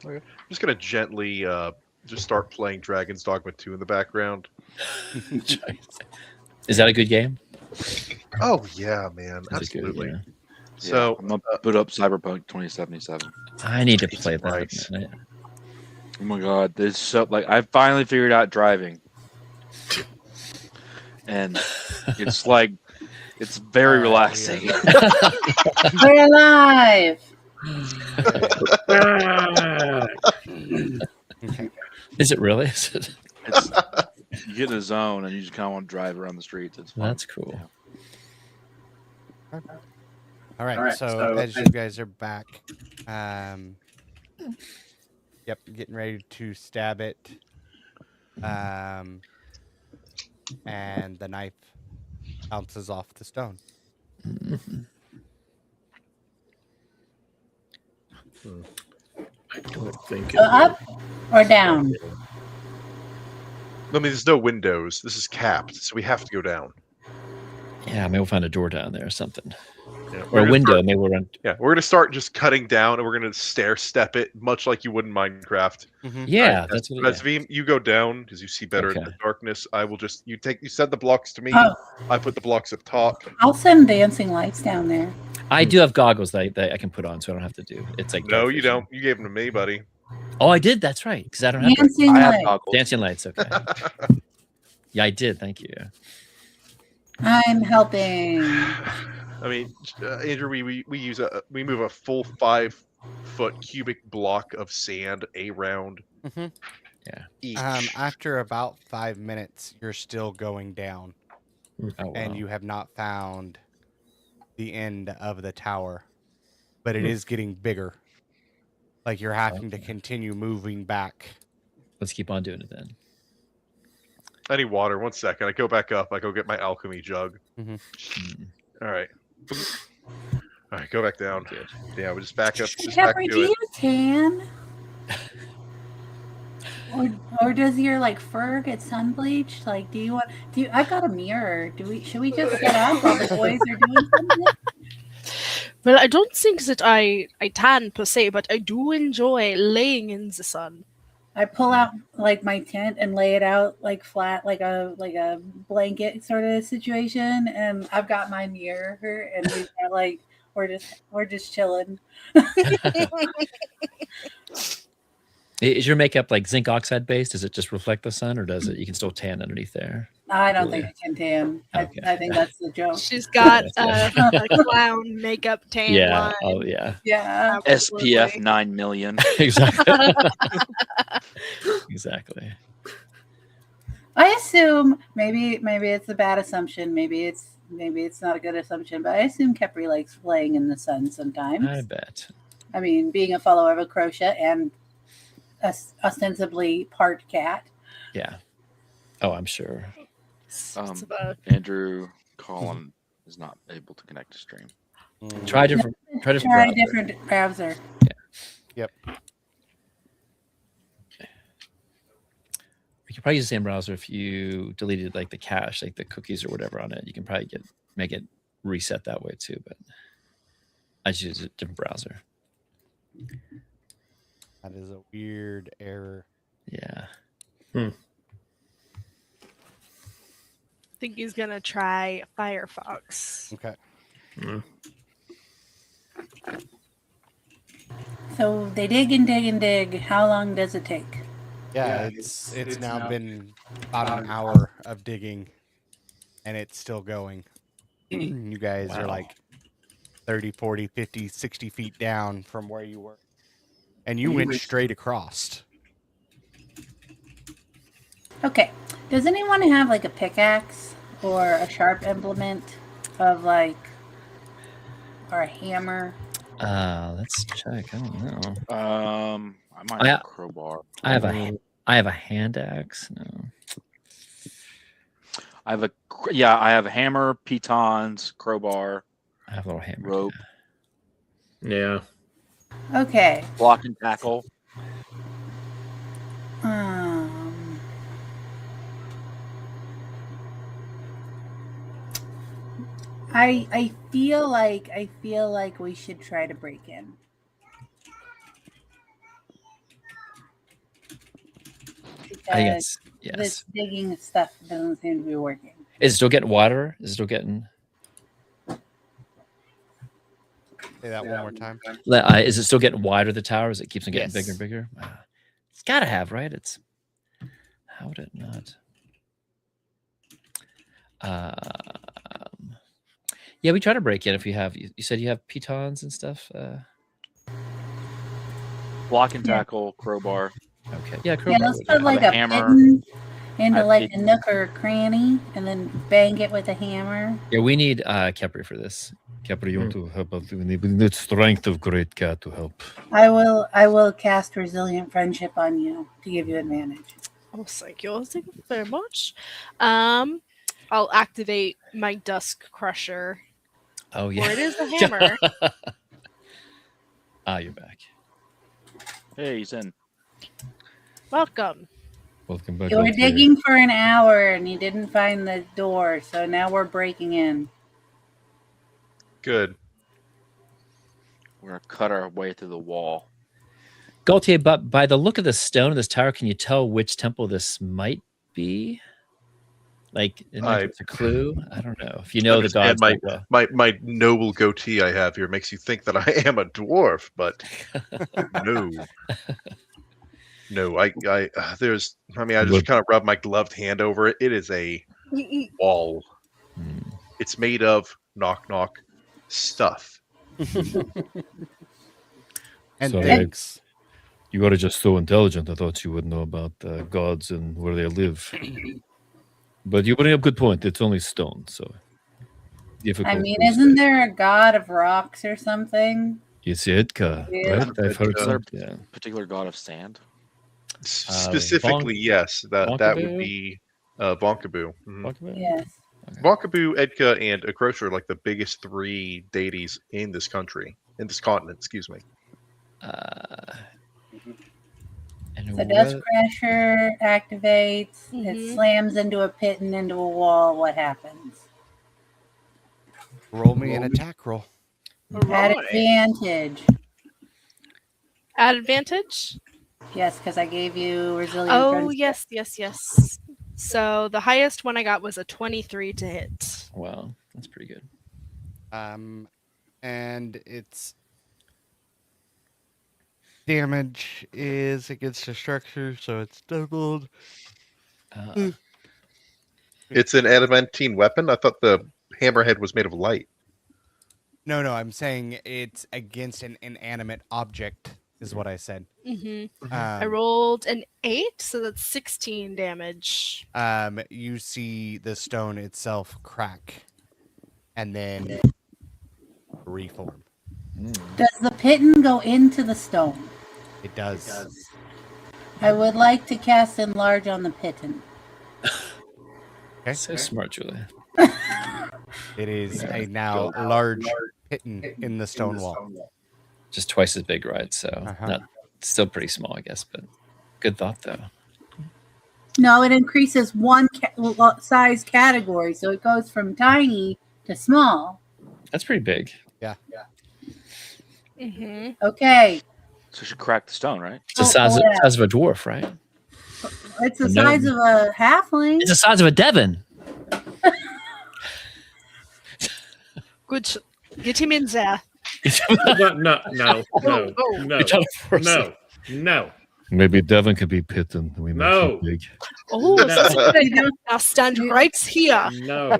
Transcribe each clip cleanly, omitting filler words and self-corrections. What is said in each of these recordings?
Okay. I'm just gonna gently just start playing Dragon's Dogma 2 in the background. Is that a good game? Oh yeah, man, Is it good? absolutely. Yeah. So I'm gonna put up Cyberpunk 2077. I need to Jesus play that. Christ. Man. Oh my god, this is so like I finally figured out driving, and it's like it's very relaxing. We're alive. Is it really? Is it? It's you get in a zone and you just kind of want to drive around the streets. It's fun. That's cool. All right, so as you guys are back, yep, getting ready to stab it, and the knife bounces off the stone. I don't think Go up or down? I mean, there's no windows. This is capped, so we have to go down. Yeah, maybe we'll find a door down there or something. Yeah, Or a window. Maybe we'll run. Yeah, we're gonna start just cutting down, and we're gonna stair step it, much like you would in Minecraft. Yeah, Right, that's what. As Veem, you go down because you see better in Okay. the darkness. I will just you send the blocks to me. Oh. I put the blocks up top. I'll send dancing lights down there. I do have goggles that I can put on, so I don't have to do. It's like No, dark you vision. don't. You gave them to me, buddy. Oh, I did. That's right. Because I don't have Dancing I have lights. goggles. dancing lights. Okay. Yeah, I did. Thank you. I'm helping. I mean, Andrew, we move a full 5-foot cubic block of sand around each. After about 5 minutes, you're still going down, Oh, wow. and you have not found the end of the tower, but it is getting bigger. Like you're having to continue moving back. Let's keep on doing it then. I need water. 1 second. I go back up. I go get my alchemy jug. Mhm. All right. All right, go back down. Good. Yeah, we just back up. Just back Jeffrey, to do it. you tan? Or does your like fur get sun bleached? Like, I've got a mirror. Should we just get up while the boys are doing something? Well, I don't think that I tan per se, but I do enjoy laying in the sun. I pull out like my tent and lay it out like flat, like a blanket sort of situation, and I've got my mirror, and we've got like we're just chilling. Is your makeup like zinc oxide based? Does it just reflect the sun, or does it? You can still tan underneath there. I don't think I can tan. Okay. I think that's the joke. She's got a clown makeup tan Yeah. line. Oh, yeah. Yeah. SPF 9 million. Exactly. Exactly. I assume maybe it's a bad assumption. Maybe it's not a good assumption, but I assume Kepri likes laying in the sun sometimes. I bet. I mean, being a follower of a crochet and ostensibly part cat. Yeah. Oh, I'm sure. Andrew Colin is not able to connect to stream. Try different. Try different. Try a browser. different browser. Yep. You could probably use the same browser if you deleted like the cache, like the cookies or whatever on it. You can probably make it reset that way too. But I just use a different browser. That is a weird error. Yeah. I think he's gonna try Firefox. Okay. So they dig and dig and dig. How long does it take? Yeah, it's now been about an hour of digging, and it's still going. You guys are like 30, 40, 50, 60 feet down from where you were. And you went straight across. Okay. Does anyone have like a pickaxe or a sharp implement of like, or a hammer? Let's check. I don't know. I might have a crowbar. I have a hand axe. No. I have a hammer, pitons, crowbar. I have a little hammer. Rope. Yeah. Okay. Block and tackle. I feel like we should try to break in. I because guess, this yes. digging stuff doesn't seem to be working. Is it still getting water? Is it still getting? Say that one more time. Is it still getting wider, the tower, as it keeps on getting bigger Yes. and bigger? It's got to have, right? It's how would it not? Yeah, we try to break in if you have. You said you have pitons and stuff. Block and tackle, crowbar. Okay, yeah, Yeah, crowbar. let's would put do. like a a hammer. pitten I into have like a pitten. nook or a cranny, and then bang it with a hammer. Yeah, we need Kepri for this. Kepri, you want to help out? We need strength of great cat to help. I will cast resilient friendship on you to give you advantage. Oh, thank you very much. I'll activate my Dusk Crusher. Oh yeah. Or it is a hammer. You're back. Hey, he's in. Welcome. Welcome back. You were out here. digging for an hour and you didn't find the door, so now we're breaking in. Good. We're gonna cut our way through the wall. Gaultier, but by the look of the stone of this tower, can you tell which temple this might be? Like, it might give us a clue. I don't know. If you know the gods, my, quite well. my noble goatee I have here makes you think that I am a dwarf, but no. No, I just kind of rub my gloved hand over it. It is a wall. It's made of knock knock stuff. And Sorry. thanks. You are just so intelligent. I thought you would know about gods and where they live. But you bring up a good point. It's only stone, so difficult. I mean, to isn't say. there a god of rocks or something? It's Edka, Yeah. right? I've heard Is there some. Yeah. a particular god of sand? Specifically, yes. That would Bonkaboo? be Bonkaboo. Mhm. Talk about it? Yes. Bonkaboo, Edka, and Akrocha are like the biggest three deities in this country, in this continent. Excuse me. And The Dust Crasher activates. Mhm. It slams into a pit and into a wall. What happens? Roll me an attack roll. At Alright. advantage. At advantage? Yes, because I gave you resilient. Oh, friendship. yes. So the highest one I got was a 23 to hit. Wow, that's pretty good. And its damage is against the structure, so it's doubled. It's an adamantine weapon. I thought the hammerhead was made of light. No, I'm saying it's against an inanimate object, is what I said. I rolled an 8, so that's 16 damage. You see the stone itself crack and then reform. Does the pitten go into the stone? It does. I would like to cast enlarge on the pitten. Okay. So smart, Julia. It is a now large pitten in the stone wall. Just twice as big, right? So not still pretty small, I guess, but good thought though. No, it increases one size category, so it goes from tiny to small. That's pretty big. Yeah. Okay, So you should crack the stone, right? It's the size of a dwarf, right? it's the A size gnome. of a halfling. It's the size of a Devon. Good. Get him in there. No. You're trying to force it. No. Maybe Devon could be Pitten. We No. big. Oh, that's a good idea. Now stand right here. No.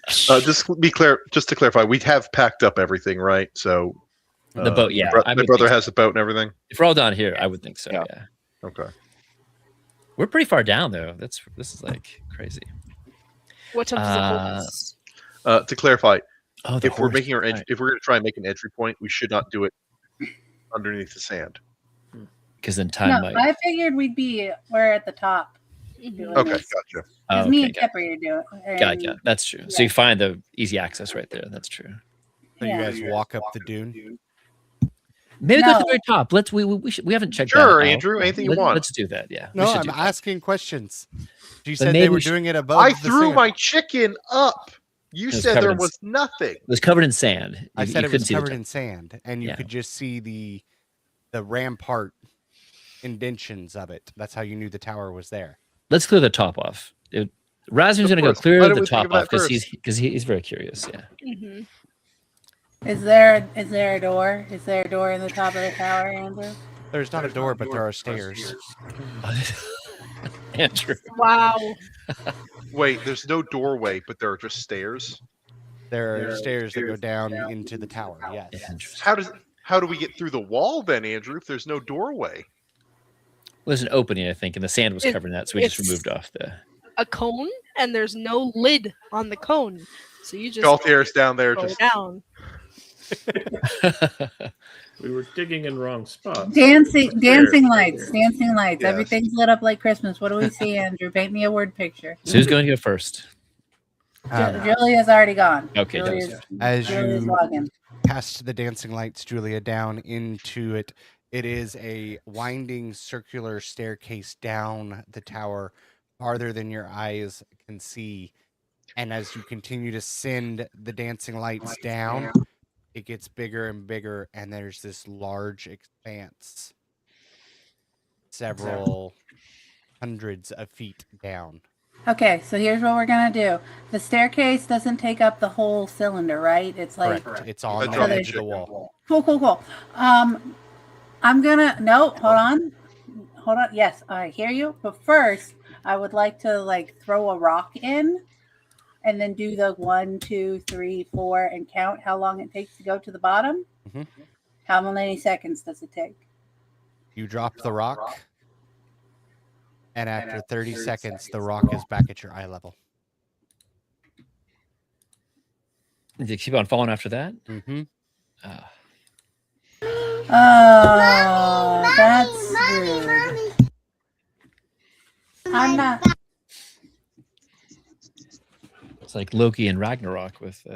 Just be clear. Just to clarify, we have packed up everything, right? So The boat, yeah. I my would brother think has the boat and everything. If we're all down here, I would think so. Yeah. Yeah. Okay. We're pretty far down though. This is like crazy. What of the Uh, horse? To clarify, Oh, if we're making our if we're going to try and make an entry point, we should not do it underneath the sand. because then time No, might. I figured we're at the top. doing Okay, this. gotcha. Oh, It's me okay, and Kepri to do it. Gotcha. That's true. So you find the easy access right there. That's true. So Yeah. you guys walk up the dune. Maybe go to No. the very top. We haven't checked that Sure, out. Andrew. Anything you want. Let's do that. Yeah. we No, should I'm do that. asking questions. You But said maybe they were we should- doing it above I the threw sand. my chicken up. You was said covered there in was nothing. It was covered in sand. I You- said you it couldn't was see the covered top. in sand, and you Yeah. could just see the rampart indentions of it. That's how you knew the tower was there. Let's clear the top off. Razm's going to go course. Why clear don't the we think top of that off because first? he's very curious. Yeah. Is there a door? Is there a door in the top of the tower, Andrew? There's not a door, but there are stairs. Andrew. Wow. Wait, there's no doorway, but there are just stairs. There are stairs that go down into the tower. Yes. Interesting. How do we get through the wall then, Andrew? If there's no doorway? Well, there's an opening, I think, and the sand was covering that, so we just removed off the. A cone, and there's no lid on the cone, so you just Galtier's down there go just down. We were digging in wrong spots. Dancing lights. Yes. Everything's lit up like Christmas. What do we see, Andrew? Paint me a word picture. So who's going to go first? Julia's already gone. Okay, As Julia's you logging. cast the dancing lights, Julia, down into it, it is a winding circular staircase down the tower, farther than your eyes can see. And as you continue to send the dancing lights down, it gets bigger and bigger, and there's this large expanse, several hundreds of feet down. Okay, so here's what we're gonna do. The staircase doesn't take up the whole cylinder, right? It's like Correct. It's on That's the on the edge of the chicken wall. cool. I'm gonna hold on. Yes, I hear you. But first, I would like to throw a rock in, and then do the 1, 2, 3, 4, and count how long it takes to go to the bottom. Mhm. How many seconds does it take? You drop the rock, and after 30 seconds, the rock is back at your eye level. Did you keep on falling after that? Mm-hmm. Oh, that's rude. I'm not. It's like Loki and Ragnarok with.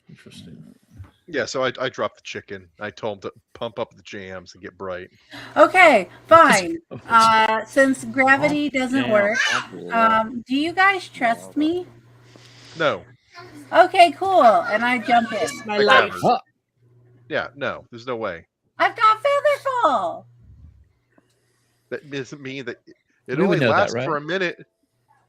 Interesting. yeah. So I dropped the chicken. I told him to pump up the jams and get bright. Okay, fine. Since gravity doesn't work, do you guys trust me? No. Okay, cool. And I jump in. My Like life. that. Yeah. No. There's no way. I've got Featherfall. That doesn't mean that it We would only know that, lasts right? for a minute.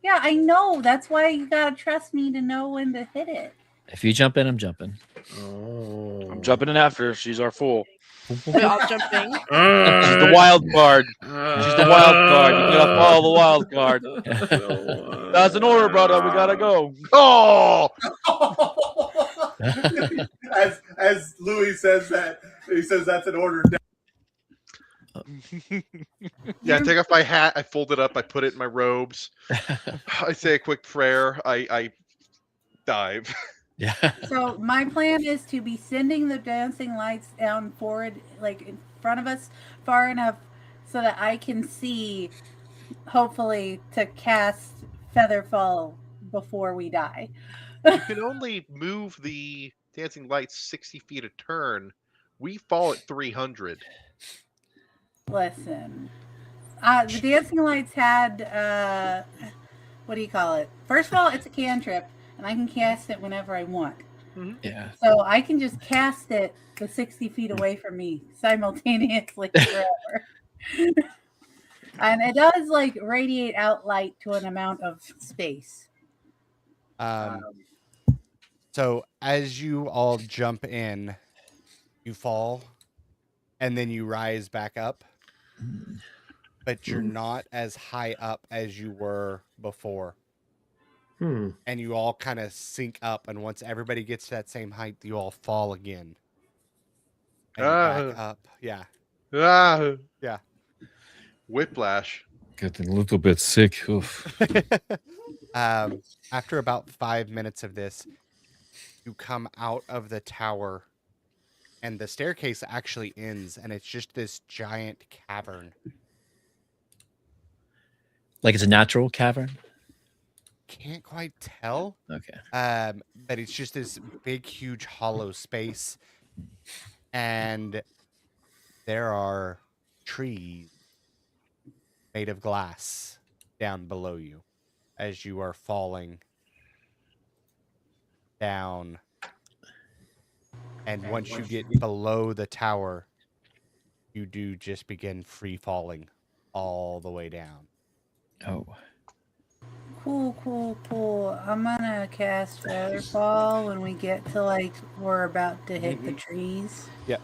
Yeah, I know. That's why you gotta trust me to know when to hit it. If you jump in, I'm jumping. Oh. I'm jumping in after her. She's our fool. I'll jump in. She's the wild card. She's the wild card. You gotta follow the wild card. That's an order, brother. We gotta go. Oh, as Louis says that, he says that's an order. yeah. I take off my hat. I fold it up. I put it in my robes. I say a quick prayer. I dive. Yeah. So my plan is to be sending the dancing lights down forward, like in front of us, far enough so that I can see, hopefully, to cast Featherfall before we die. You can only move the dancing lights 60 feet a turn. We fall at 300. Listen, the dancing lights had what do you call it? First of all, it's a cantrip, and I can cast it whenever I want. Yeah. So I can just cast it the 60 feet away from me simultaneously forever. And it does radiate out light to an amount of space. So as you all jump in, you fall, and then you rise back up, but you're not as high up as you were before. And you all kind of sink up, and once everybody gets to that same height, you all fall again. And you back up. Yeah. Yeah. Whiplash. Getting a little bit sick. Oof. After about 5 minutes of this, you come out of the tower, and the staircase actually ends, and it's just this giant cavern. Like it's a natural cavern? Can't quite tell. Okay. But it's just this big, huge, hollow space, and there are trees made of glass down below you as you are falling down. And once you get below the tower, you do just begin free falling all the way down. Oh. Cool. I'm gonna cast Featherfall when we get to like we're about to hit the trees. Yeah.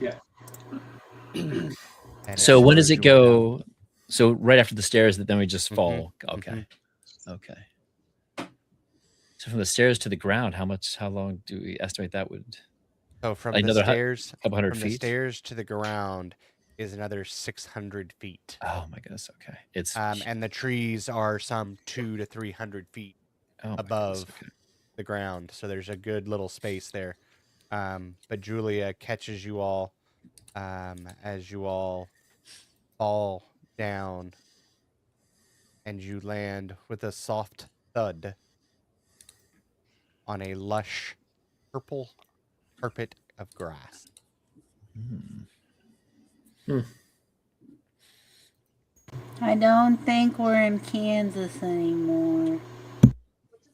So when does it go? So right after the stairs, then we just fall. Mhm. Okay. Okay. So from the stairs to the ground, how long do we estimate that would? So from Like the another stairs, couple hundred from feet? the stairs to the ground is another 600 feet. Oh my goodness. Okay. It's and the trees are some 200 to 300 feet above the ground. So there's a good little space there. But Julia catches you all as you all fall down, and you land with a soft thud on a lush purple carpet of grass. I don't think we're in Kansas anymore.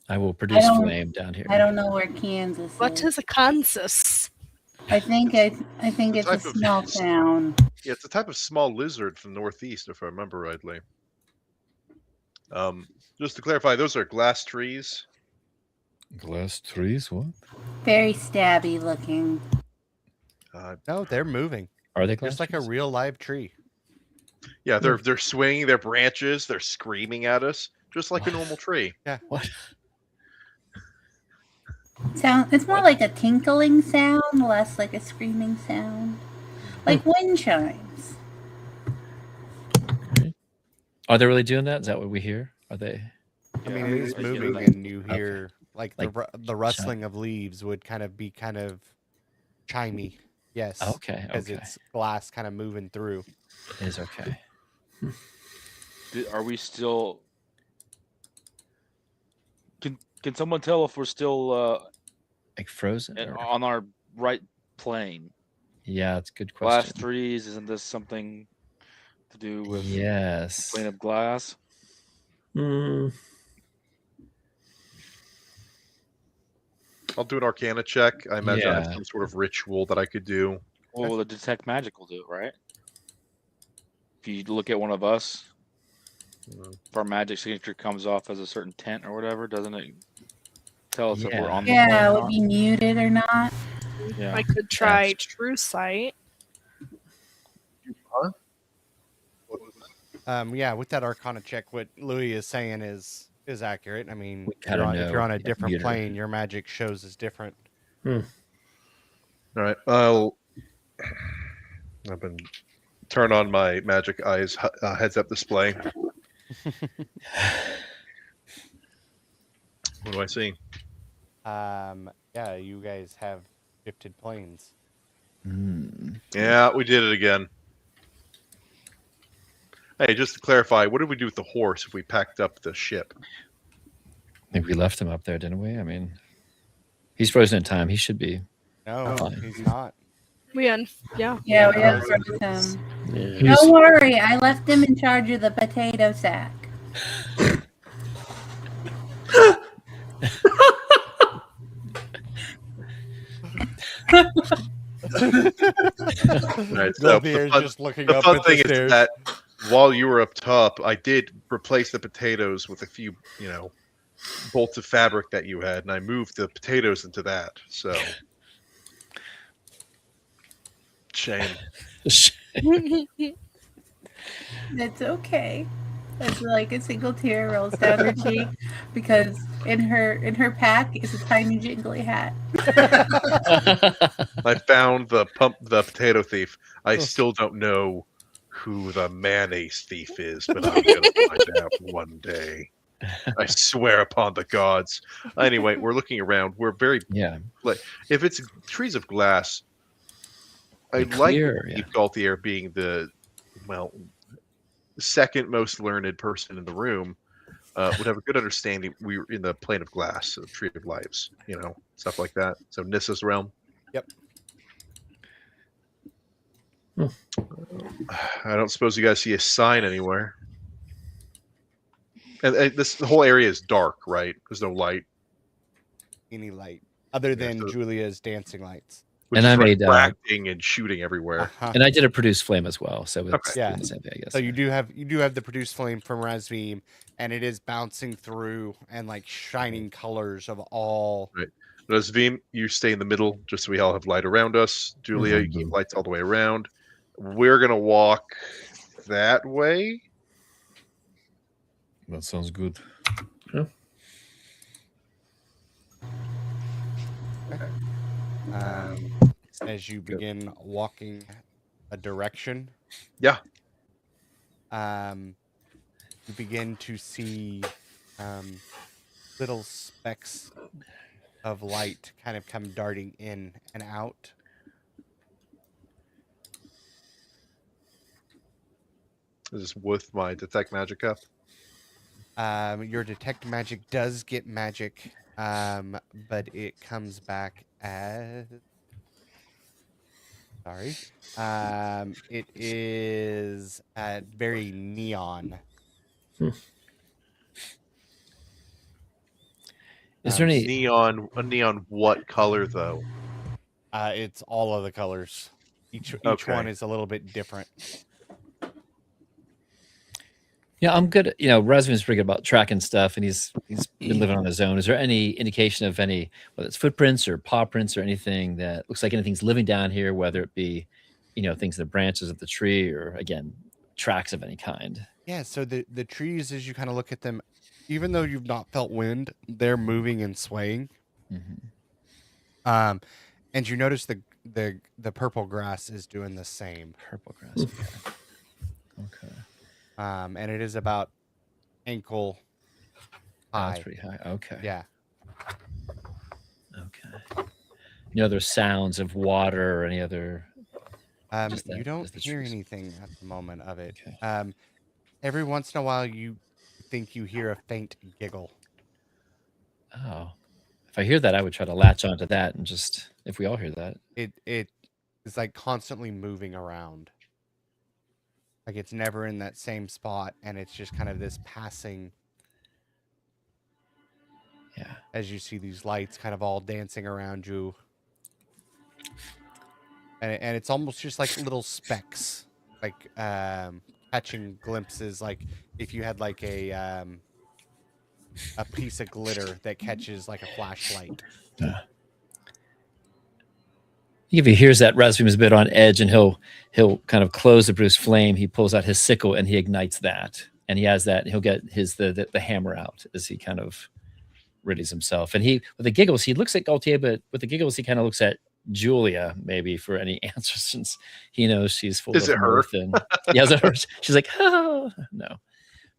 I will produce flame down here. I don't know where Kansas is. What is a Kansas? I think it's a small town. Yeah, it's a type of small lizard from the northeast, if I remember rightly. Just to clarify, those are glass trees. Glass trees? What? Very stabby looking. No, they're moving. Are they glass just like a real live tree? Yeah, they're swinging their branches. They're screaming at us, just like a normal tree. Yeah. What? It's more like a tinkling sound, less like a screaming sound. Like wind chimes. Are they really doing that? Is that what we hear? Are they? I mean, it is moving, and you hear like the rustling of leaves would kind of be chimey. Yes. Okay. Because it's glass kind of moving through. It is okay. Are we still? Can someone tell if we're still like frozen on our right plane? Yeah, that's a good question. Glass trees, isn't this something to do with yes plane of glass? I'll do an Arcana check. I imagine I have some sort of ritual that I could do. Well, the detect magic will do it, right? If you look at one of us, if our magic signature comes off as a certain tint or whatever, doesn't it tell us if we're on the plane? Yeah, would be muted or not. Yeah. I could try True Sight. Yeah, with that Arcana check, what Louis is saying is accurate. I mean, if you're on a different plane, your magic shows is different. All right, I've been turn on my magic eyes heads up display. What do I see? Yeah, you guys have shifted planes. Yeah, we did it again. Hey, just to clarify, what did we do with the horse if we packed up the ship? I think we left him up there, didn't we? I mean, he's frozen in time. He should be. No, he's not. We unfroze him. Don't worry, I left him in charge of the potato sack. Right, so the fun thing is that while you were up top, I did replace the potatoes with a few, bolts of fabric that you had, and I moved the potatoes into that. So, shame. That's okay. It's like a single tear rolls down her cheek because in her pack is a tiny jingly hat. I found the potato thief. I still don't know who the mayonnaise thief is, but I'm gonna find out one day. I swear upon the gods. Anyway, we're looking around. We're very like if it's trees of glass. I like Galtier being the second most learned person in the room. Would have a good understanding. We were in the plane of glass, so the tree of lives, stuff like that. So Nissa's realm. Yep. I don't suppose you guys see a sign anywhere. And the whole area is dark, right? There's no light. Any light other than Julia's dancing lights. which And is I made refracting and shooting everywhere. Uh-huh. and I did a produce flame as well, so it's Okay. Yeah. doing the same thing, I guess. So you do have the produce flame from Razvim, and it is bouncing through and like shining colors of all. Right. Razvim, you stay in the middle just so we all have light around us. Julia, you keep lights all the way around. We're gonna walk that way. That sounds good. As you begin walking a direction, Yeah. you begin to see little specks of light kind of come darting in and out. Is this with my detect magic up? Your detect magic does get magic, but it comes back as... Sorry. It is very neon. Is there any neon? A neon what color though? It's all of the colors. Each Okay. one is a little bit different. Yeah, I'm good. You know, Razvim's pretty good about tracking stuff, and he's been living on his own. Is there any indication of any, whether it's footprints or paw prints or anything that looks like anything's living down here, whether it be, you know, things in the branches of the tree or, again, tracks of any kind? Yeah, so the trees, as you kind of look at them, even though you've not felt wind, they're moving and swaying. Mm-hmm. And you notice the purple grass is doing the same. Purple grass. Okay. And it is about ankle high. That's pretty high. Okay. Yeah. Okay. You know, there's sounds of water or any other. You don't hear trees. anything at the moment of it. Okay. Every once in a while, you think you hear a faint giggle. Oh, if I hear that, I would try to latch onto that and just, if we all hear that. It is like constantly moving around. Like it's never in that same spot, and it's just kind of this passing. Yeah. As you see these lights kind of all dancing around you. And it's almost just like little specks, like catching glimpses, like if you had like a piece of glitter that catches like a flashlight. If he hears that Razvim is a bit on edge, and he'll kind of close the Bruce flame, he pulls out his sickle and he ignites that, and he has that, and he'll get the hammer out as he kind of readies himself. And he, with the giggles, he looks at Gaultier, but with the giggles, he kind of looks at Julia maybe for any answers, since he knows she's full Is of it her? mirth. And yeah, is it her? She's like, oh, no.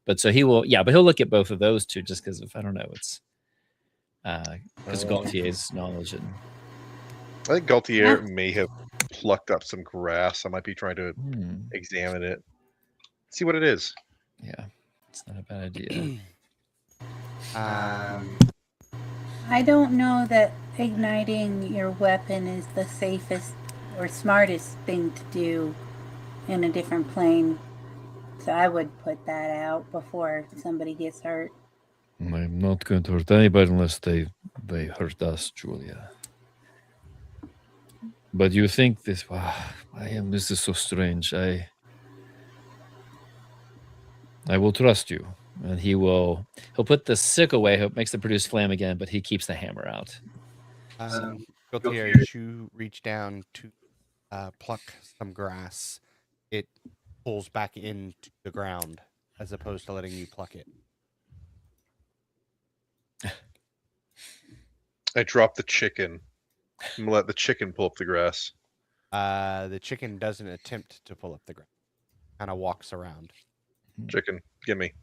But so he will, yeah, but he'll look at both of those two just because of, I don't know, it's because of Gaultier's knowledge. And I think Gaultier may have plucked up some grass. I might be trying to examine it, see what it is. Yeah, it's not a bad idea. I don't know that igniting your weapon is the safest or smartest thing to do in a different plane. So I would put that out before somebody gets hurt. I'm not going to hurt anybody unless they hurt us, Julia. But you think this? This is so strange. I will trust you, and he'll put the sickle away. He makes the produce flame again, but he keeps the hammer out. Gaultier, you reach down to pluck some grass. It pulls back into the ground as opposed to letting you pluck it. I drop the chicken. I'm gonna let the chicken pull up the grass. The chicken doesn't attempt to pull up the grass. Kind of walks around. Chicken, gimme.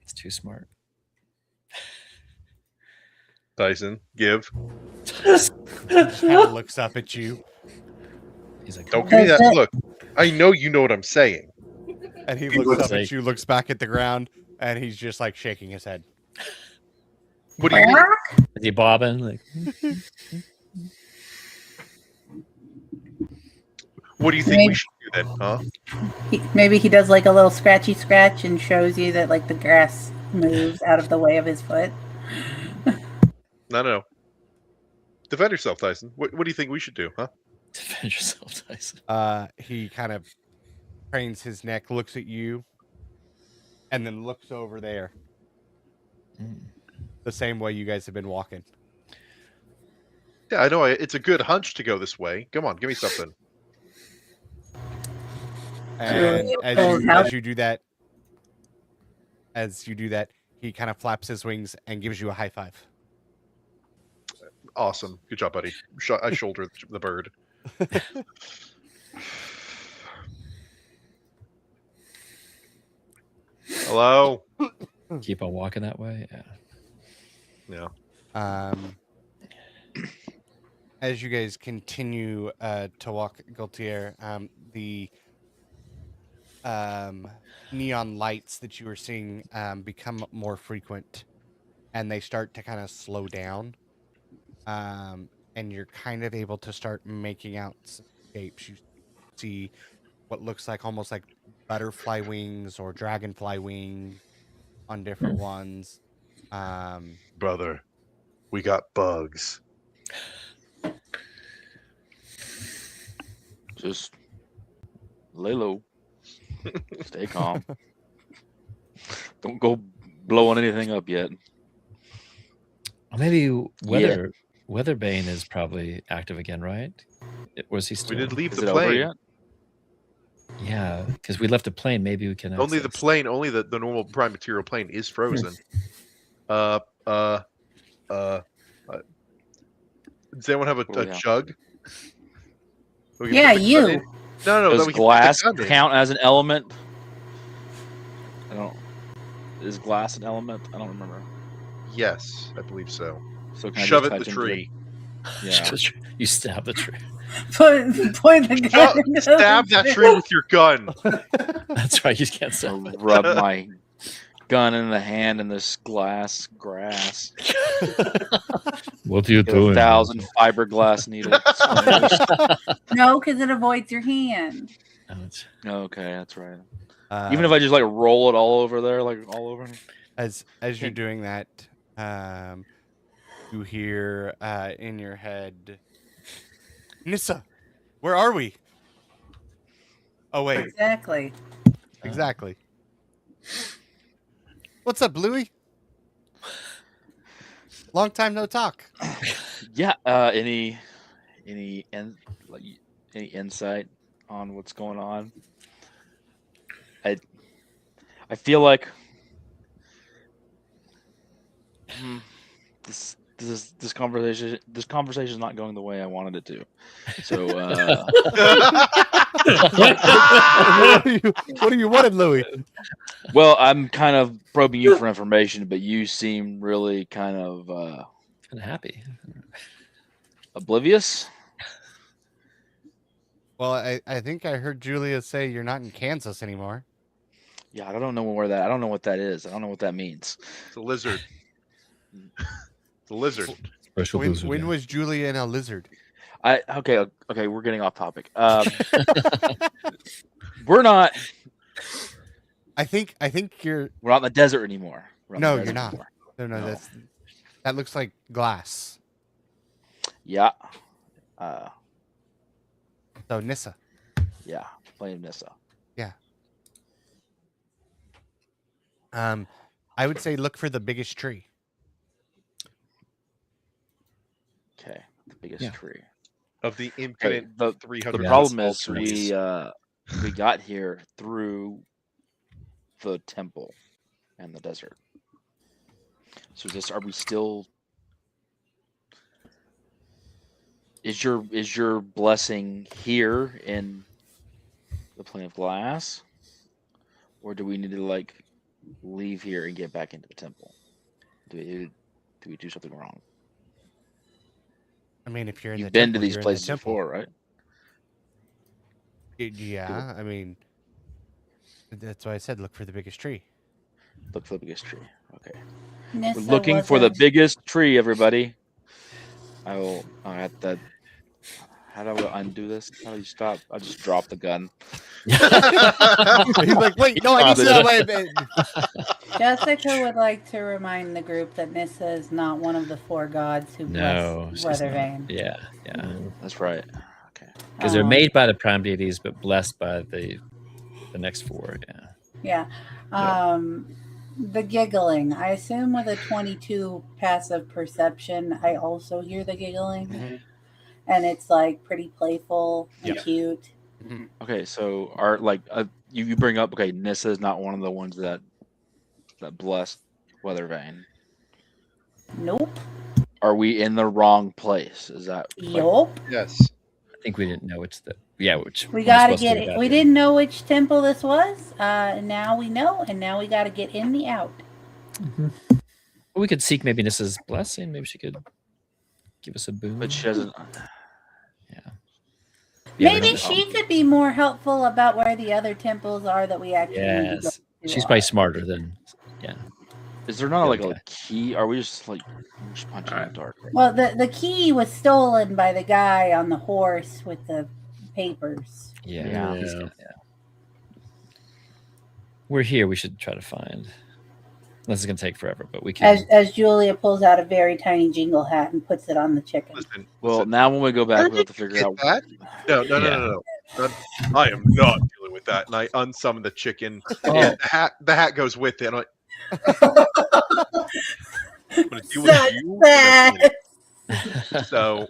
It's too smart. Dyson, give. Kind of looks up at you. He's like, Don't give me that look. I know you know what I'm saying. And he looks up at you, looks back at the ground, and he's just like shaking his head. What do you mean? Is he bobbing? Like, what do you think we should do then, huh? Maybe he does like a little scratchy scratch and shows you that like the grass moves out of the way of his foot. No. Defend yourself, Tyson. What do you think we should do, huh? Defend yourself, Tyson. He kind of cranes his neck, looks at you, and then looks over there. The same way you guys have been walking. Yeah, I know. It's a good hunch to go this way. Come on, give me something. And as you do that, he kind of flaps his wings and gives you a high five. Awesome. Good job, buddy. I shoulder the bird. Hello? Keep on walking that way. Yeah. As you guys continue to walk Gaultier, the neon lights that you were seeing become more frequent, and they start to kind of slow down. And you're kind of able to start making out some shapes. You see what looks like almost like butterfly wings or dragonfly wings on different ones. Brother, we got bugs. Just lay low. Stay calm. Don't go blowing anything up yet. Well, maybe Weatherbane is probably active again, right? Was he still? We did leave Is the it over plane. yet? Yeah, because we left a plane. Maybe we can. Only the access- plane, only the normal prime material plane is frozen. Does anyone have a Yeah. jug? We can Yeah, put the you. gun in? No, Does that we can put the glass gun in. count as an element? I don't. Is glass an element? I don't remember. Yes, I believe so. So can I Shove just it in the touch into tree. Yeah. You stab the tree. Point the gun. into Stab the that tree with your gun. That's right. You can't Or stab. rub my gun in the hand in this glass grass. What are you Get 1,000 fiberglass needles. No, because it avoids your hand. Okay, that's right. Even if I just like roll it all over there, like all over. as you're doing that, you hear in your head, Nissa, where are we? Oh wait, Exactly. exactly. What's up, Bluey? Long time no talk. Yeah. Any insight on what's going on? I feel like this conversation is not going the way I wanted it to. So What do you want, Louis? well, I'm kind of probing you for information, but you seem really kind of happy. oblivious. Well, I think I heard Julia say you're not in Kansas anymore. Yeah, I don't know I don't know what that is. I don't know what that means. It's a lizard. It's a lizard. Special When was Julia in a lizard? Okay, we're getting off topic. We're not I think you're. we're not in the desert anymore. We're No, in the you're desert not. anymore. No, No. that looks like glass. Yeah. So Nissa. Yeah. Playing Nissa. I would say look for the biggest tree. Okay. The biggest Yeah. tree. Of the Okay, infinite the 300. problem Yeah, is it's all trees. we got here through the temple and the desert. So are we still is your blessing here in the plane of glass? Or do we need to like leave here and get back into the temple? Do we do something wrong? I mean, if you're in You've the been to temple, these you're in the places temple. before, right? Yeah, I mean, that's why I said look for the biggest tree. Look for the biggest tree. Okay. Nissa We're looking for the wasn't- biggest tree, everybody. I will. How do I undo this? How do you stop? I'll just drop the gun. He's like, wait, no, I need to. Wait, Jessica would like to remind the group that Nissa is not one of the 4 gods who No, bless she's not. Weathervane. Yeah, yeah. That's right. Okay. Because they're made by the prime deities, but blessed by the next 4. Yeah. Yeah. The giggling. I assume with a 22 passive perception, I also hear the giggling. Mhm. And it's like pretty playful and Yeah. cute. Okay, so you bring up Nissa is not one of the ones that blessed Weathervane. Nope. Are we in the wrong place? Is that Yup. Yes. I think we didn't know which which We one was gotta supposed to get be it. that We in. didn't know which temple this was. Now we know, and now we gotta get in the out. Well, we could seek maybe Nissa's blessing. Maybe she could give us a boon. but she doesn't Yeah. Maybe there's- she could be more helpful about where the other temples are that we actually need to go Yes. to. She's probably smarter than. is there not Yeah, like okay. a key? Are we just we're just punching in the dark? Right Well, the key was stolen by the guy on the horse with the papers. Yeah. Yeah. We're here. We should try to find. Unless it's gonna take forever, but we can. As Julia pulls out a very tiny jingle hat and puts it on the chicken. Listen. Well, listen. now when we go back, How we'll have to did you figure get out. that? No. I am not dealing with that. And I unsummon the chicken. Oh. And the hat goes with it. And I'm gonna deal with you. So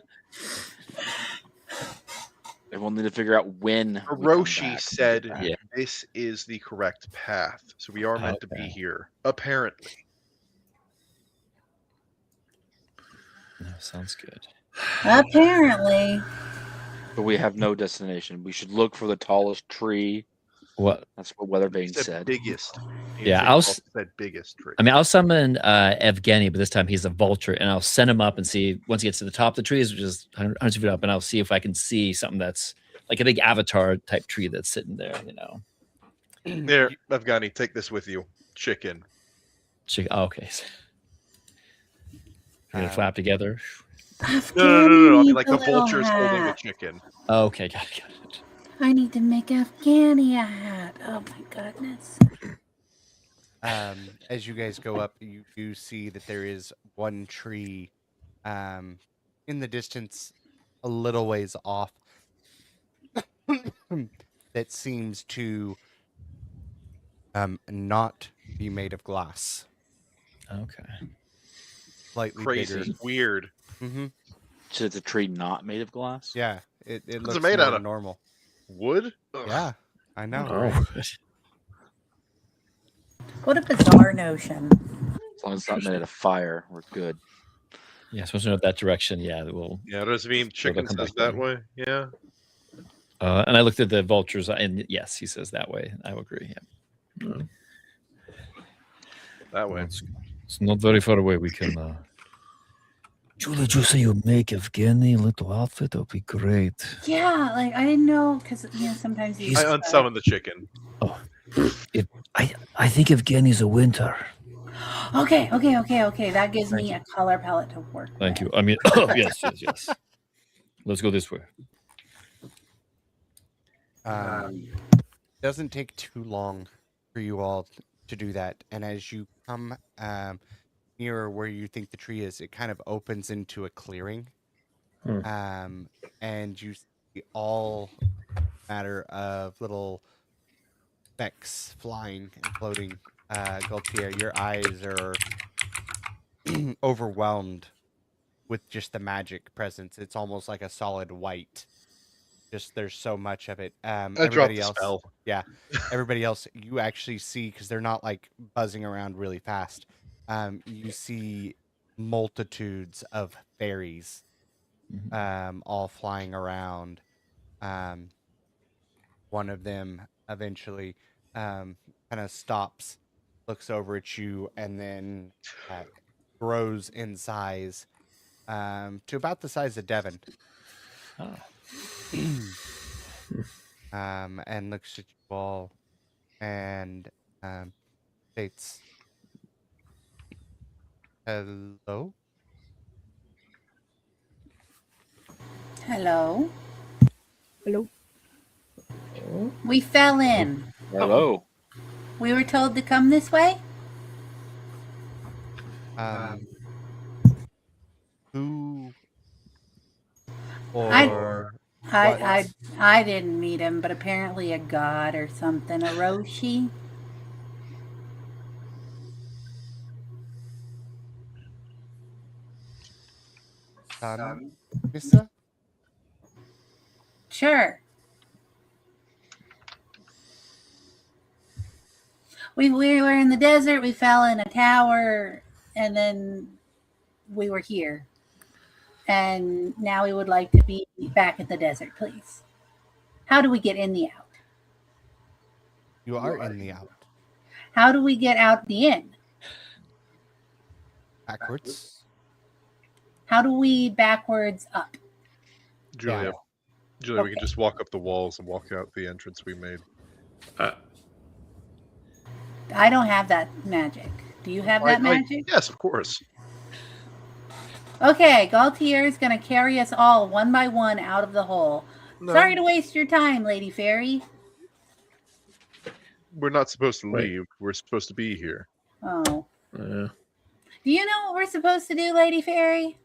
We'll need to figure out when. we come Hiroshi back. said Yeah. this is the correct path. So we are meant to be Okay. here. Apparently. No, sounds good. Apparently. But we have no destination. We should look for the tallest tree. What? That's what Weathervane He said said. biggest. He Yeah, said- I'll also s- said biggest tree. I mean, I'll summon Evgeny, but this time he's a vulture, and I'll send him up and see once he gets to the top of the trees, which is hundreds of feet up, and I'll see if I can see something that's like a big avatar type tree that's sitting there. There, Afghani, take this with you. Chicken. Oh, okay. We're gonna flap together. No. I mean, like the Little vulture's holding the hat. chicken. Oh, okay, got it. I need to make Afghani a hat. Oh my goodness. As you guys go up, you do see that there is one tree in the distance, a little ways off, that seems to not be made of glass. Okay. Slightly Crazy. bigger. Weird. Mm-hmm. So it's a tree not made of glass? Yeah, it What's it looks made more out of? normal. Wood? Ugh. Yeah, I know. Oh, right? What a bizarre notion. As long as it's not made out of fire, we're good. yeah. Supposed to know that direction. Yeah, we'll. Yeah, does it mean chicken come says back that later. way? Yeah. And I looked at the vultures, and yes, he says that way. I would agree. Yeah. That way. It's not very far away. We can. Julie, you say you make Evgeny a little outfit? That would be great. Yeah, like I didn't know because sometimes you. I unsummon the chicken. I think Evgeny's a winter. Okay. That gives me a color palette to work. Thank with. you. I mean, yes. Let's go this way. Doesn't take too long for you all to do that, and as you come nearer where you think the tree is, it kind of opens into a clearing, and you see all matter of little specks flying and floating. Gaultier, your eyes are overwhelmed with just the magic presence. It's almost like a solid white. Just there's so much of it. I dropped Everybody the else, spell. yeah, everybody else, you actually see, because they're not like buzzing around really fast. You see multitudes of fairies, all flying around. One of them eventually kind of stops, looks over at you, and then grows in size to about the size of Devon. Oh. And looks at you all and states, "Hello." Hello. Hello. We fell in. Hello. We were told to come this way. Who I- or I didn't meet him, but apparently a god or something. A Roshi. son, Missa? Sure. We were in the desert. We fell in a tower, and then we were here. And now we would like to be back in the desert, please. How do we get in the out? You are in the out. How do we get out the in? Backwards. How do we backwards up? Julia, Julia, we can just walk up the walls and walk out the entrance we made. I don't have that magic. Do you have that magic? Yes, of course. Okay, Galtier is going to carry us all one by one out of the hole. No, Sorry to waste your time, Lady Fairy. we're not supposed to leave. We're supposed to be here. Oh. Yeah. Do you know what we're supposed to do, Lady Fairy?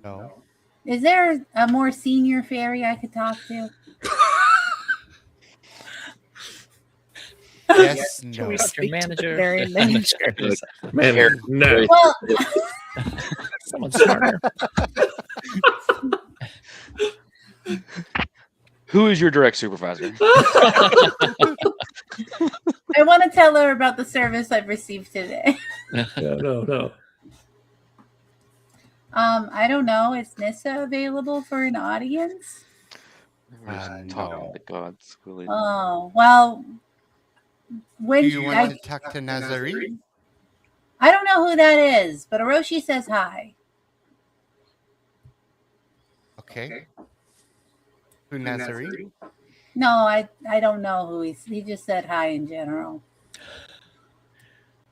No. Is there a more senior fairy I could talk to? Yes, Can no. we Your speak to the manager. very manager? Man, no. Well, Someone smarter. Who is your direct supervisor? I want to tell her about the service I've received today. No. I don't know. Is Nissa available for an audience? Talking No. to gods. Really. Oh, well, when Do you want to talk to Nazari? I don't know who that is, but Orochi says hi. Okay. Who Nazari? No, I don't know who he just said hi in general.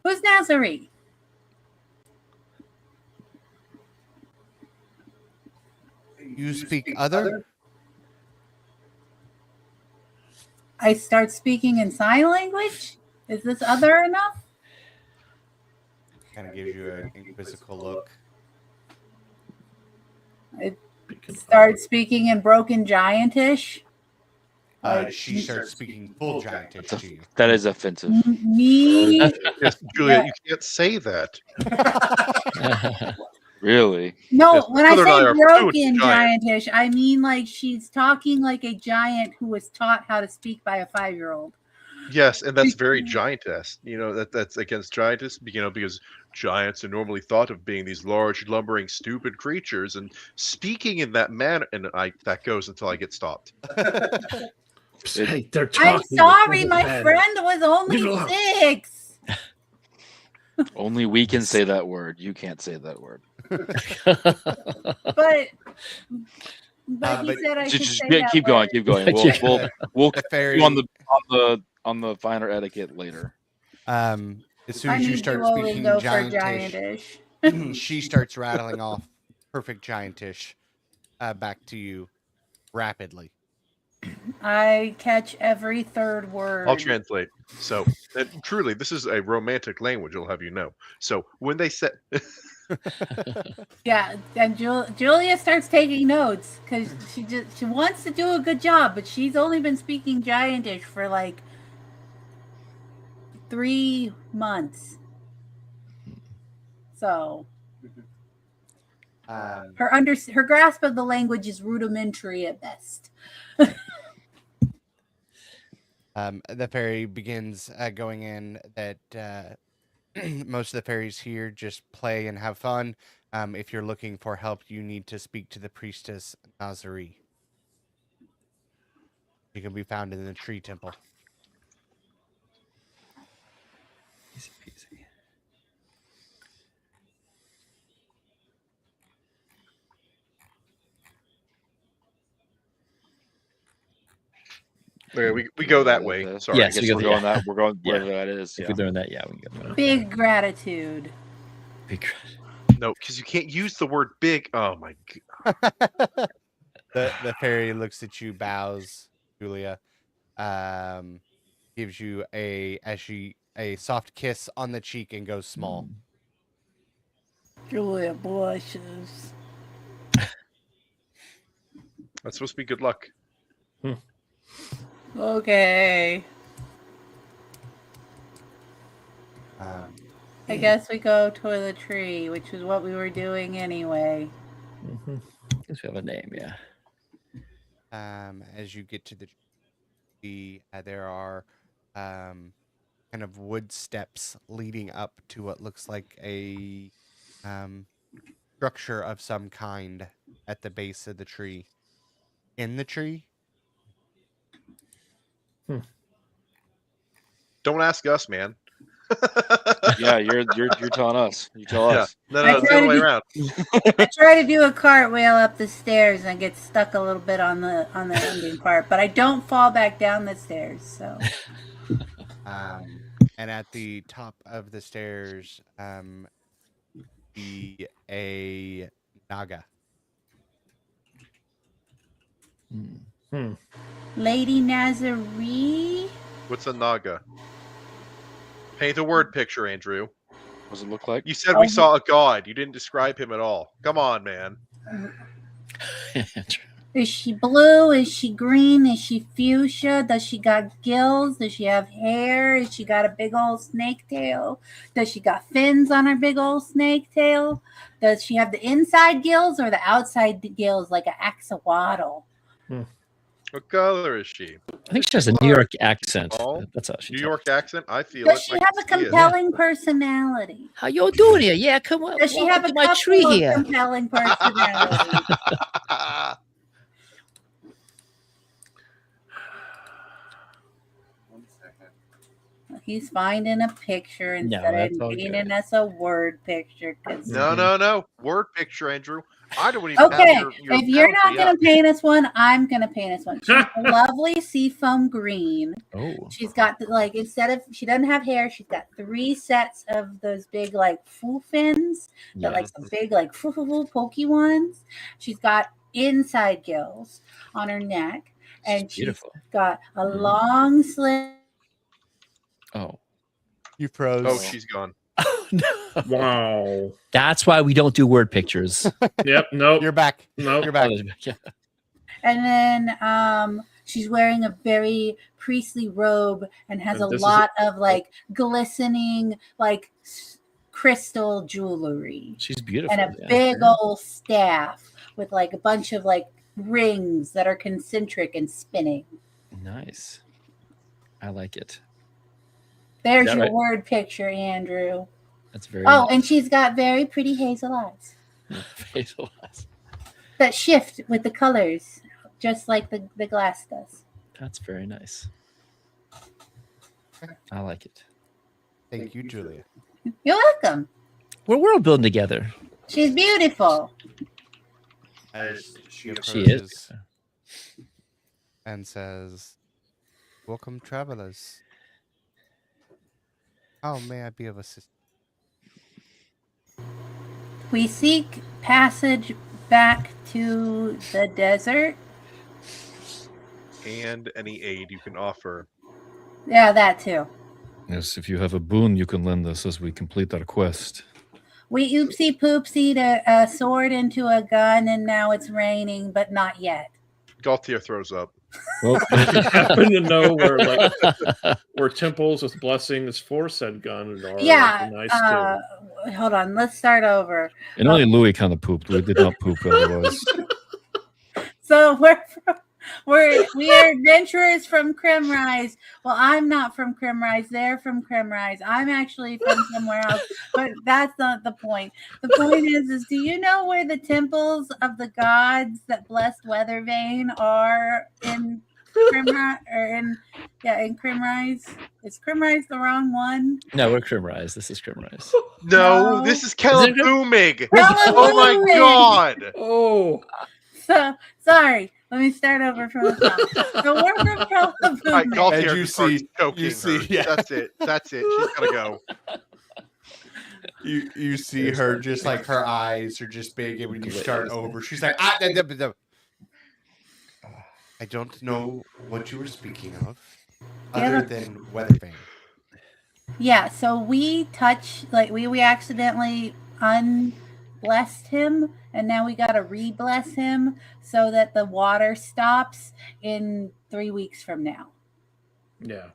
Who's Nazari? You speak other? I start speaking in sign language? Is this other enough? Kind of gives you an inquisical look. I start speaking in broken giantish. She starts speaking full giantish to you. That is offensive. Me? Yes, Julia, you can't say that. Really? No, Yes, when I Mother and I say are broken fluent giant. giantish, I mean like she's talking like a giant who was taught how to speak by a 5-year-old. Yes, and that's very giantess. You know, that's against giantess, you know, because giants are normally thought of being these large, lumbering, stupid creatures, and speaking in that manner, and that goes until I get stopped. Hey, they're talking. I'm sorry, It my doesn't friend was only Leave it alone. 6. Only we can say that word. You can't say that word. But he but said I should Just say that keep word. going. Keep going. We'll The fairy. on the finer etiquette later. As soon I as you need start to only speaking go for giantish, giantish. she starts rattling off perfect giantish back to you rapidly. I catch every third word. I'll translate. So, truly, this is a romantic language, I'll have you know. So, when they said, Yeah, and Julia starts taking notes because she wants to do a good job, but she's only been speaking giantish for like 3 months. So her grasp of the language is rudimentary at best. The fairy begins going in that most of the fairies here just play and have fun. If you're looking for help, you need to speak to the priestess Nazari. She can be found in the tree temple. Easy peasy. okay, we go that way. Sorry. Yes, I we guess go we're the- going that. We're going yeah. wherever that is. If Yeah. we're doing that, yeah, we can go. Big gratitude. Big No, because you can't use the word big. Oh, my God. The fairy looks at you, bows, Julia, gives you as she a soft kiss on the cheek and goes small. Julia blushes. That's supposed to be good luck. Okay. I guess we go to the tree, which is what we were doing anyway. Mm-hmm. Guess we have a name, yeah. As you get to the tree, there are kind of wood steps leading up to what looks like a structure of some kind at the base of the tree. In the tree, Don't ask us, man. Yeah, you're telling us. You tell Yeah. us. No, it's the other way around. I try to do a cartwheel up the stairs and I get stuck a little bit on the ending part, but I don't fall back down the stairs. So, and at the top of the stairs, be a naga. Lady Nazarene. What's a naga? Paint a word picture, Andrew. What does it look like? You said we saw a god. You didn't describe him at all. Come on, man. Is she blue? Is she green? Is she fuchsia? Does she got gills? Does she have hair? Is she got a big old snake tail? Does she got fins on her big old snake tail? Does she have the inside gills or the outside gills like an axolotl? What color is she? I think she has a New York accent. Tall? That's how she New talks. York accent? I feel Does it. she I have can a see it. compelling personality? How you doing here? Yeah, come on. Does she have a my couple tree of here? compelling personality? He's finding a picture instead that's of all painting good. us a word picture. No. Word picture, Andrew. I don't even Okay, have your if you're not boundary going up. to paint us one, I'm going to paint us one. She's a lovely seafoam green. Oh. She's got she doesn't have hair. She's got 3 sets of those big like foo fins, Yeah. like some big like foo pokey ones. She's got inside gills on her neck, and she's beautiful. got a long slim. Oh. You froze. Oh, she's gone. Wow. That's why we don't do word pictures. Yep. Nope. You're back. Nope. You're back. Yeah. And then she's wearing a very priestly robe and has And a this is lot of like glistening like crystal jewelry She's beautiful. and a yeah. big old staff with like a bunch of like rings that are concentric and spinning. Nice. I like it. There's Yeah, your right. word picture, Andrew. That's very Oh, nice. and she's got very pretty hazel eyes Facial eyes. that shift with the colors, just like the glass does. That's very nice. I like it. Thank you, Julia. You're welcome. We're world building together. She's beautiful. As she She approaches is. and says, "Welcome, travelers. How may I be of assistance?" We seek passage back to the desert. And any aid you can offer. Yeah, that too. Yes, if you have a boon you can lend us as we complete our quest. We oopsie poopsied a sword into a gun and now it's raining, but not yet. Galtier throws up. Well, if you happen to know where temples with blessings for said gun are, Yeah. nice too. Hold on. Let's start over. And only Louis kind of pooped. We did not poop otherwise. So we are adventurers from Crimrise. Well, I'm not from Crimrise. They're from Crimrise. I'm actually from somewhere else, but that's not the point. The point is do you know where the temples of the gods that blessed Weathervane are in Crimrise? in Crimrise? Is Crimrise the wrong one? No, we're Crimrise. This is Crimrise. No, No. this is Kelabumig. Kelabumig! Oh my god. Oh, So sorry. Let me start over from the top. So we're from All right, Kelabumig. Galtier And you just starts see- choking you see- her. yeah. That's it. She's gotta go. You see her just like her eyes are just big, and when you start over, she's like, I don't know what you were speaking of, other than Weathervane. Yeah, so we accidentally unblessed him, and now we gotta re-bless him so that the water stops in 3 weeks from now. Yeah.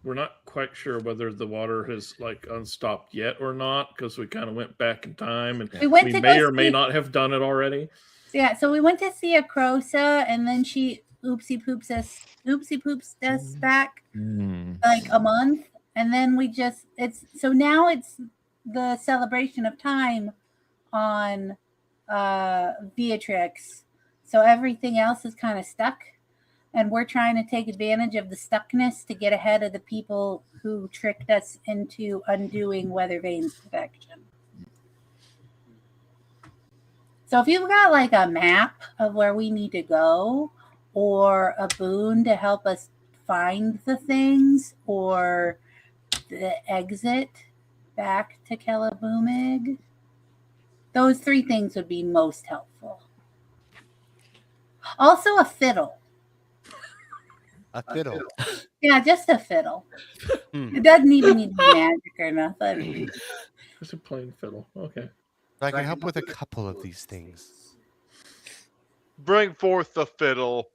We're not quite sure whether the water has like unstopped yet or not because we kind of went back in time and We went we to may go or may see- not have done it already. Yeah, so we went to see a Crosa, and then she oopsie poops us back like a month, and then now it's the celebration of time on Beatrix, so everything else is kind of stuck, and we're trying to take advantage of the stuckness to get ahead of the people who tricked us into undoing Weathervane's protection. So if you've got like a map of where we need to go, or a boon to help us find the things, or the exit back to Kelabumig, those 3 things would be most helpful. Also a fiddle. A fiddle. Yeah, just a fiddle. It doesn't even need to be magic or nothing. Just a plain fiddle. Okay. I can help with a couple of these things. Bring forth the fiddle.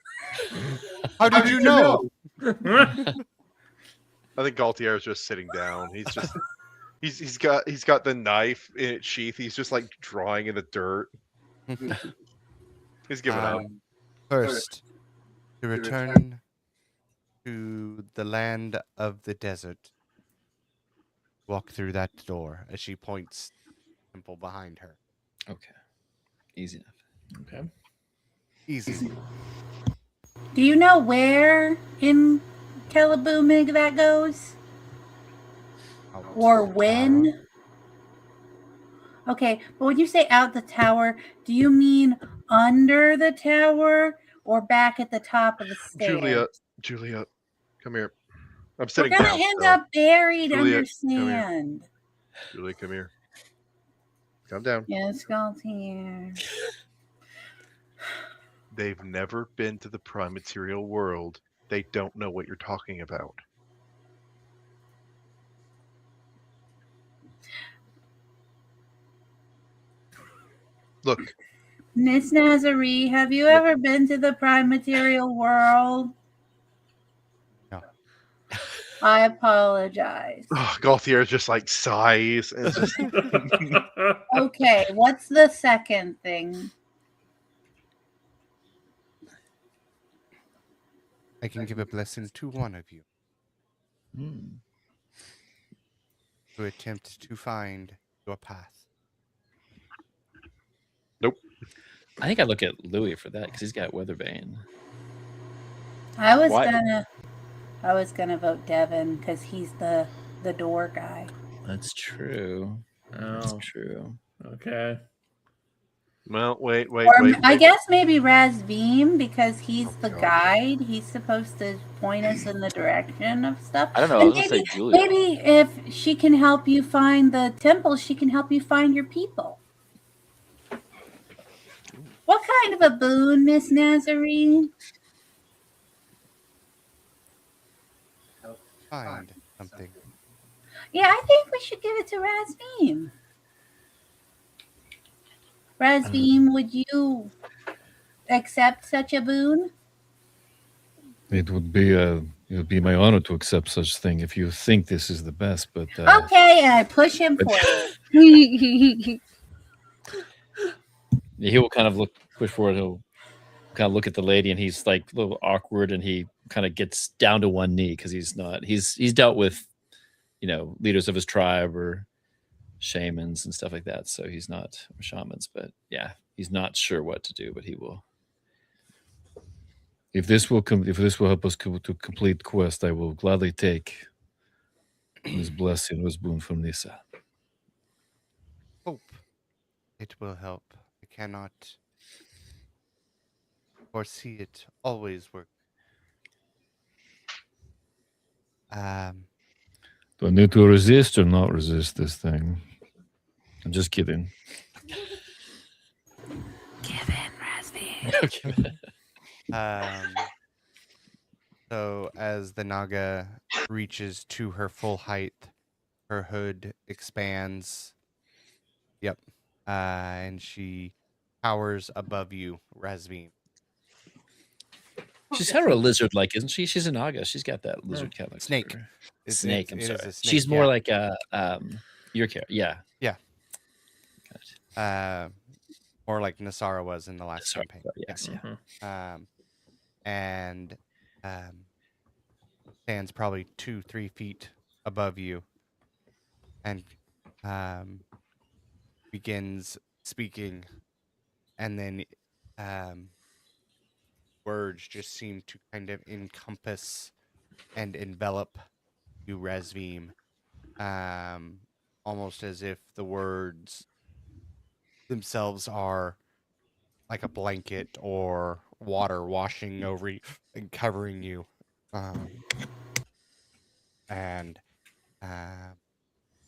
How did you know? I think Galtier is just sitting down. He's just he's got the knife in its sheath. He's just like drawing in the dirt. He's giving up. First, to return to the land of the desert. Walk through that door as she points temple behind her. Okay. Easy enough. Okay. Easy. Do you know where in Kelabumig that goes? Or when? Okay, but when you say out the tower, do you mean under the tower or back at the top of the stairs? Julia, come here. I'm We're sitting gonna down. end up buried Julia, under sand. Julia, come here. Calm down. Yes, Galtier. They've never been to the prime material world. They don't know what you're talking about. Look. Miss Nazarene, have you ever been to the prime material world? No. I apologize. Oh, Gaultier just like sighs and just Okay, what's the second thing? I can give a blessing to one of you. To attempt to find your path. Nope. I think I look at Louis for that because he's got Weatherbane. I was gonna vote Devin because he's the door guy. That's true. That's true. Okay. Well, wait. I guess maybe Razveem because he's the guide. He's supposed to point us in the direction of stuff. I don't know. I was gonna say Julia. Maybe if she can help you find the temple, she can help you find your people. What kind of a boon, Miss Nazarene? Find something. Yeah, I think we should give it to Razveem. Razveem, would you accept such a boon? It would be my honor to accept such thing if you think this is the best. But okay, I push him for it. He will kind of push forward. He'll kind of look at the lady, and he's like a little awkward, and he kind of gets down to one knee because he's dealt with, leaders of his tribe or shamans and stuff like that. So he's not shamans, but yeah, he's not sure what to do, but he will. If this will help us to complete quest, I will gladly take this blessing, this boon from Nissa. Hope it will help. I cannot foresee it always work. Do I need to resist or not resist this thing? I'm just kidding. Give in, Razveem. So as the Naga reaches to her full height. Her hood expands. Yep. And she towers above you, Razvim. She's kind of a lizard-like, isn't she? She's an Naga. She's got that lizard kind of Snake. Snake. I'm It is sorry. a snake, She's more yeah. like a your character. Yeah. Yeah. Got it. More like Nasara was in the last Sorry, campaign. yes, yeah. And stands probably 2-3 feet above you, and begins speaking, and then words just seem to kind of encompass and envelop you, Razvim, almost as if the words themselves are like a blanket or water washing over you and covering you. And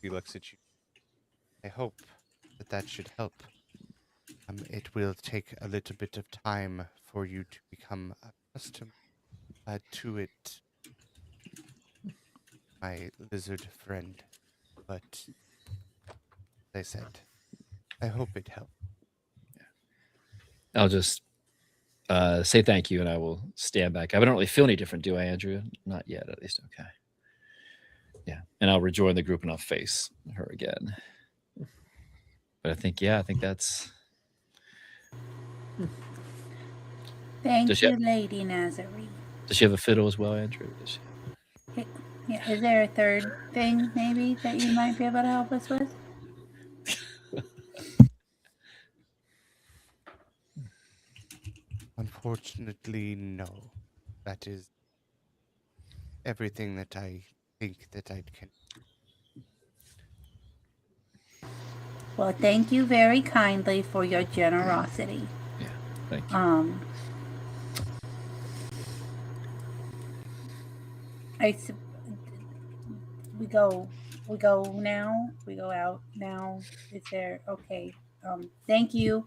he looks at you. I hope that should help. It will take a little bit of time for you to become accustomed to it, my lizard friend. But, as I said, I hope it helps. I'll just say thank you, and I will stand back. I don't really feel any different, do I, Andrew? Not yet, at least. Okay. Yeah, and I'll rejoin the group, and I'll face her again. But I think that's... Thank you, Lady Nazarene. Does she have a fiddle as well, Andrew? Does she? Yeah, is there a third thing, maybe, that you might be able to help us with? Unfortunately, no. That is everything that I think that I can. Well, thank you very kindly for your generosity. Yeah, thank you. We go now. We go out now. Is there okay? Thank you.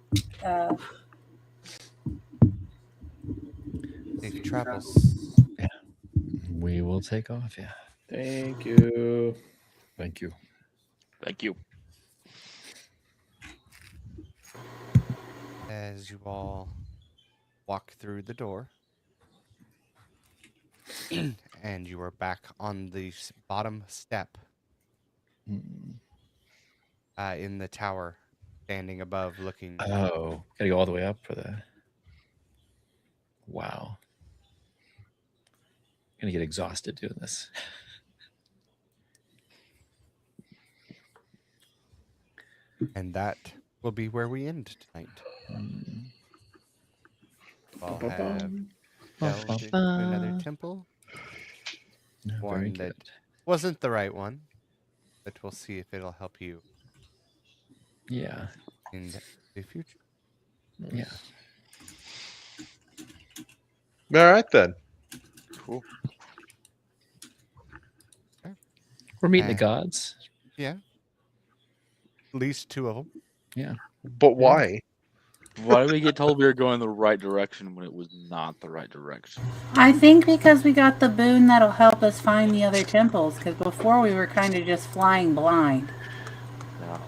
Safe travels. Yeah, we will take off. Yeah. Thank you. Thank you. Thank you. As you all walk through the door, and you are back on the bottom step in the tower, standing above, looking. Oh, gotta go all the way up for that. Wow. I'm gonna get exhausted doing this. And that will be where we end tonight. We'll have delved into another temple. One that wasn't the right one, but we'll see if it'll help you. Yeah. In the future. Yeah. All right then. Cool. Okay. We're meeting the gods. Yeah. At least 2 of them. Yeah. But why? Why did we get told we were going the right direction when it was not the right direction? I think because we got the boon that'll help us find the other temples, because before we were kind of just flying blind. Yeah.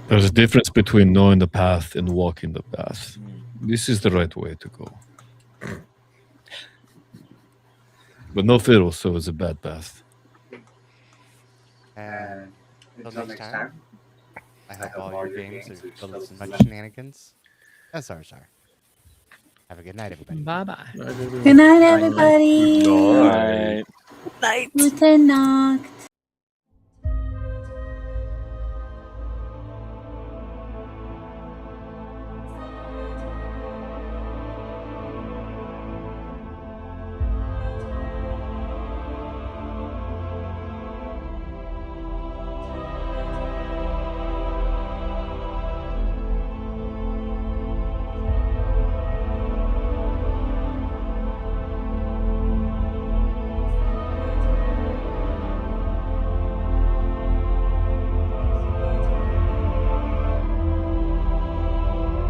There's a difference between knowing the path and walking the path. This is the right way to go. But no fiddle, so it's a bad path. And until next time, I hope all your games are filled with as much shenanigans as ours are. Have a good night, everybody. Bye-bye. Good night, everybody. Night. Guten Nacht.